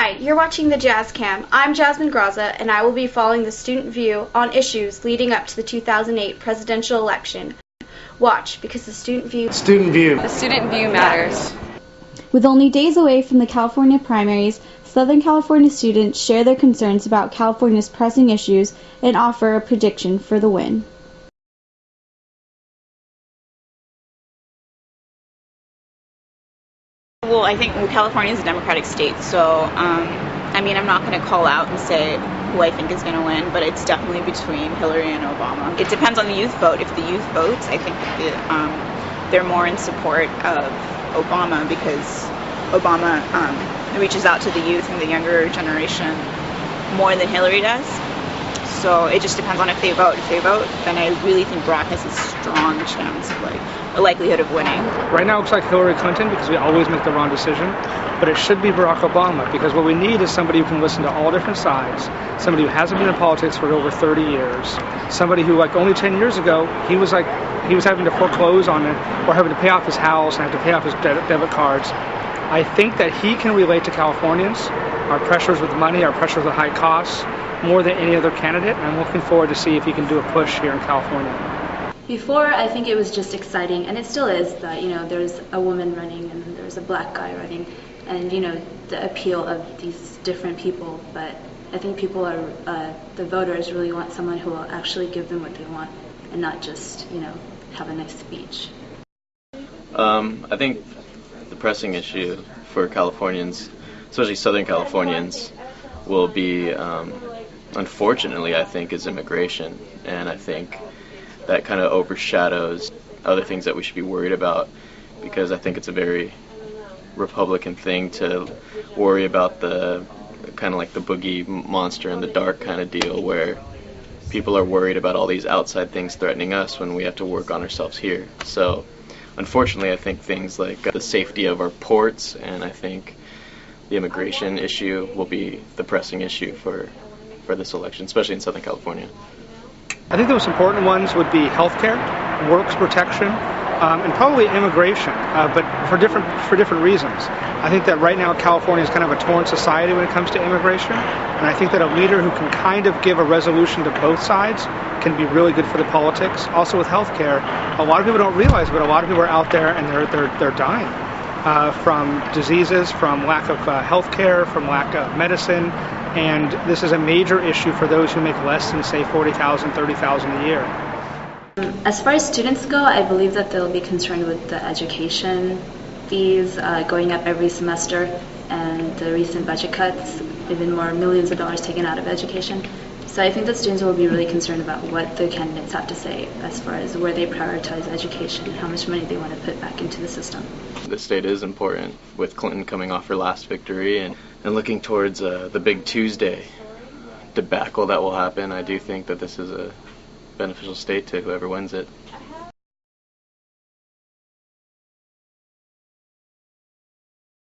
Hi, you're watching the Jazz Cam. I'm Jasmine Graza, and I will be following the student view on issues leading up to the 2008 presidential election. Watch, because the student view... The student view matters. With only days away from the California primaries, Southern California students share their concerns about California's pressing issues and offer a prediction for the win. Well, I think California is a Democratic state, so I'm not going to call out and say who I think is going to win, but it's definitely between Hillary and Obama. It depends on the youth vote. If the youth votes, I think that they're more in support of Obama because Obama reaches out to the youth and the younger generation more than Hillary does. So it just depends on if they vote. If they vote, then I really think Barack has a strong chance, a likelihood of winning. Right now it looks like Hillary Clinton because we always make the wrong decision, but it should be Barack Obama because what we need is somebody who can listen to all different sides, somebody who hasn't been in politics for over 30 years, somebody who only 10 years ago he was having to foreclose on it or having to pay off his house and have to pay off his debit cards. I think that he can relate to Californians, our pressures with money, our pressures with high costs, more than any other candidate, and I'm looking forward to see if he can do a push here in California. Before, I think it was just exciting, and it still is, that there's a woman running and there's a black guy running, and the appeal of these different people. But I think the voters really want someone who will actually give them what they want, and not just have a nice speech. I think the pressing issue for Californians, especially Southern Californians, will be, unfortunately, I think, is immigration. And I think that kind of overshadows other things that we should be worried about, because I think it's a very Republican thing to worry about the kind of like the boogie monster in the dark kind of deal, where people are worried about all these outside things threatening us when we have to work on ourselves here. So unfortunately, I think things like the safety of our ports and I think the immigration issue will be the pressing issue for this election, especially in Southern California. I think the most important ones would be healthcare, works protection, and probably immigration, but for different reasons. I think that right now California is kind of a torn society when it comes to immigration, and I think that a leader who can kind of give a resolution to both sides can be really good for the politics. Also with healthcare, a lot of people don't realize, but a lot of people are out there and they're dying from diseases, from lack of healthcare, from lack of medicine. And this is a major issue for those who make less than, say, $40,000, $30,000 a year. As far as students go, I believe that they'll be concerned with the education fees going up every semester and the recent budget cuts, even more millions of dollars taken out of education. So I think that students will be really concerned about what the candidates have to say as far as where they prioritize education and how much money they want to put back into the system. The state is important, with Clinton coming off her last victory and looking towards the big Tuesday debacle that will happen. I do think that this is a beneficial state to whoever wins it.